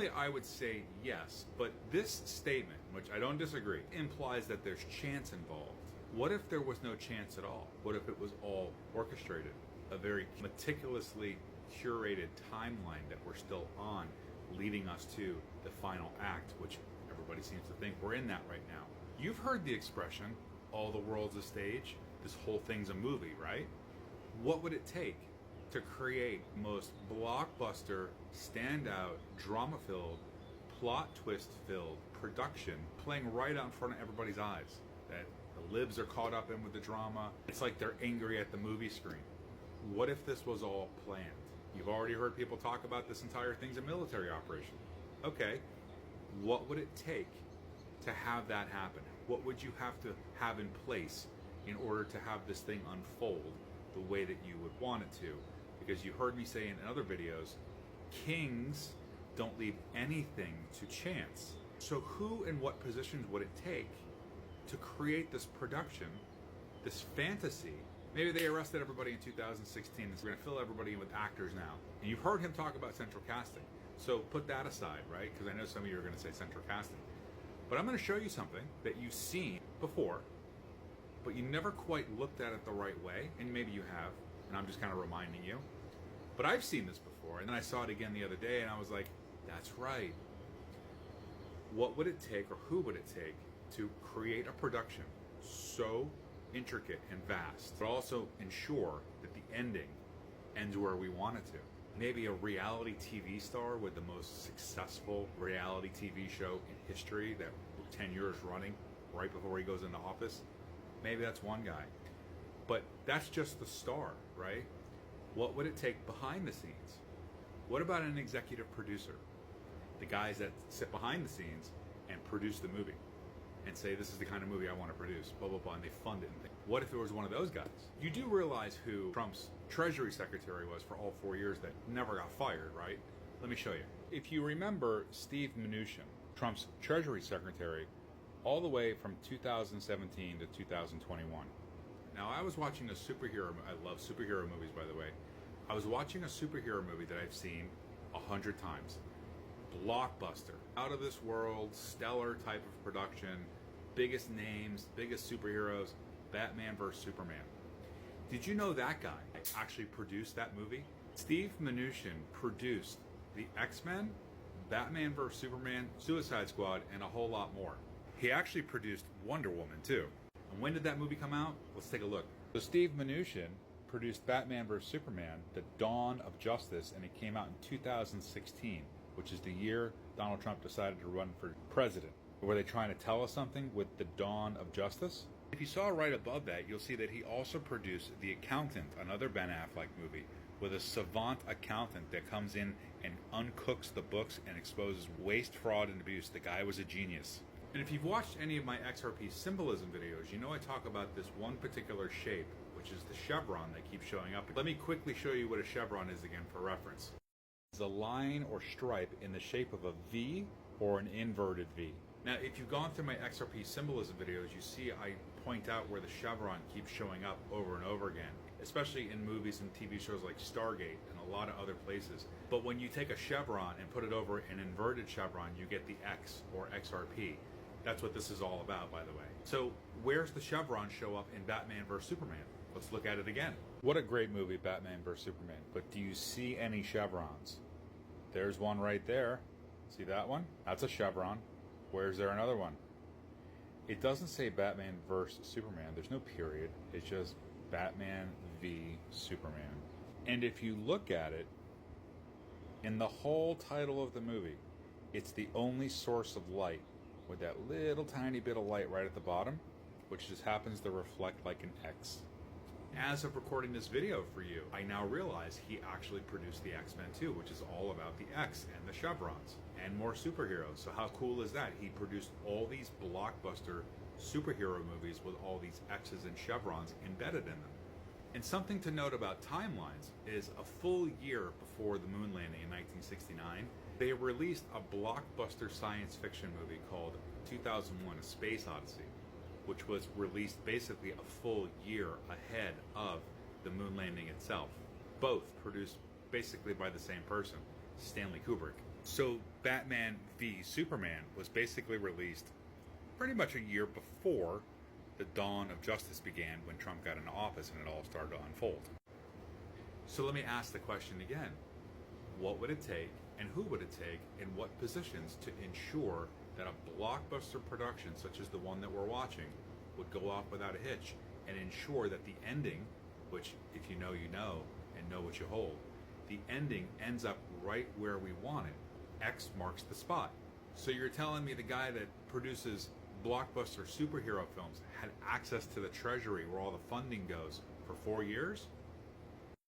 Normally I would say yes, but this statement, which I don't disagree, implies that there's chance involved. What if there was no chance at all? What if it was all orchestrated? A very meticulously curated timeline that we're still on, leading us to the final act, which everybody seems to think we're in that right now. You've heard the expression, all the world's a stage, this whole thing's a movie, right? What would it take to create most blockbuster, standout, drama-filled, plot twist-filled production playing right out in front of everybody's eyes that the libs are caught up in with the drama? It's like they're angry at the movie screen. What if this was all planned? You've already heard people talk about this entire thing's a military operation. Okay, what would it take to have that happen? What would you have to have in place in order to have this thing unfold the way that you would want it to? Because you heard me say in other videos, kings don't leave anything to chance. So who and what positions would it take to create this production, this fantasy? Maybe they arrested everybody in 2016, so we're going to fill everybody in with actors now. And you've heard him talk about central casting. So put that aside, right? Because I know some of you are going to say central casting. But I'm going to show you something that you've seen before, but you never quite looked at it the right way, and maybe you have, and I'm just kind of reminding you. But I've seen this before, and then I saw it again the other day, and I was like, that's right. What would it take, or who would it take, to create a production so intricate and vast, but also ensure that the ending ends where we want it to? Maybe a reality TV star with the most successful reality TV show in history that 10 years running right before he goes into office. Maybe that's one guy. But that's just the star, right? What would it take behind the scenes? What about an executive producer? The guys that sit behind the scenes and produce the movie and say, this is the kind of movie I want to produce, blah, blah, blah, and they fund it. And what if it was one of those guys? You do realize who Trump's Treasury Secretary was for all 4 years that never got fired, right? Let me show you. If you remember Steve Mnuchin, Trump's Treasury Secretary, all the way from 2017 to 2021. Now, I was watching a superhero, I love superhero movies, by the way. I was watching a superhero movie that I've seen 100 times. Blockbuster, out of this world, stellar type of production, biggest names, biggest superheroes, Batman vs. Superman. Did you know that guy actually produced that movie? Steve Mnuchin produced the X-Men, Batman vs. Superman, Suicide Squad, and a whole lot more. He actually produced Wonder Woman too. And when did that movie come out? Let's take a look. So Steve Mnuchin produced Batman vs. Superman, The Dawn of Justice, and it came out in 2016, which is the year Donald Trump decided to run for president. Were they trying to tell us something with The Dawn of Justice? If you saw right above that, you'll see that he also produced The Accountant, another Ben Affleck movie, with a savant accountant that comes in and uncooks the books and exposes waste, fraud, and abuse. The guy was a genius. And if you've watched any of my XRP symbolism videos, you know I talk about this one particular shape, which is the chevron that keeps showing up. Let me quickly show you what a chevron is again for reference. It's a line or stripe in the shape of a V or an inverted V. Now, if you've gone through my XRP symbolism videos, you see I point out where the chevron keeps showing up over and over again, especially in movies and TV shows like Stargate and a lot of other places. But when you take a chevron and put it over an inverted chevron, you get the X or XRP. That's what this is all about, by the way. So where's the chevron show up in Batman vs. Superman? Let's look at it again. What a great movie, Batman vs. Superman. But do you see any chevrons? There's one right there. See that one? That's a chevron. Where's there another one? It doesn't say Batman vs. Superman. There's no period. It's just Batman v. Superman. And if you look at it, in the whole title of the movie, it's the only source of light with that little tiny bit of light right at the bottom, which just happens to reflect like an X. As of recording this video for you, I now realize he actually produced the X-Men 2, which is all about the X and the chevrons and more superheroes. So how cool is that? He produced all these blockbuster superhero movies with all these X's and chevrons embedded in them. And something to note about timelines is a full year before the moon landing in 1969, they released a blockbuster science fiction movie called 2001: A Space Odyssey, which was released basically a full year ahead of the moon landing itself. Both produced basically by the same person, Stanley Kubrick. So Batman v Superman was basically released pretty much a year before the dawn of justice began, when Trump got into office and it all started to unfold. So let me ask the question again. What would it take, and who would it take, in what positions, to ensure that a blockbuster production such as the one that we're watching would go off without a hitch, and ensure that the ending, which if you know and know what you hold, the ending ends up right where we want it. X marks the spot. So you're telling me the guy that produces blockbuster superhero films had access to the treasury where all the funding goes for 4 years?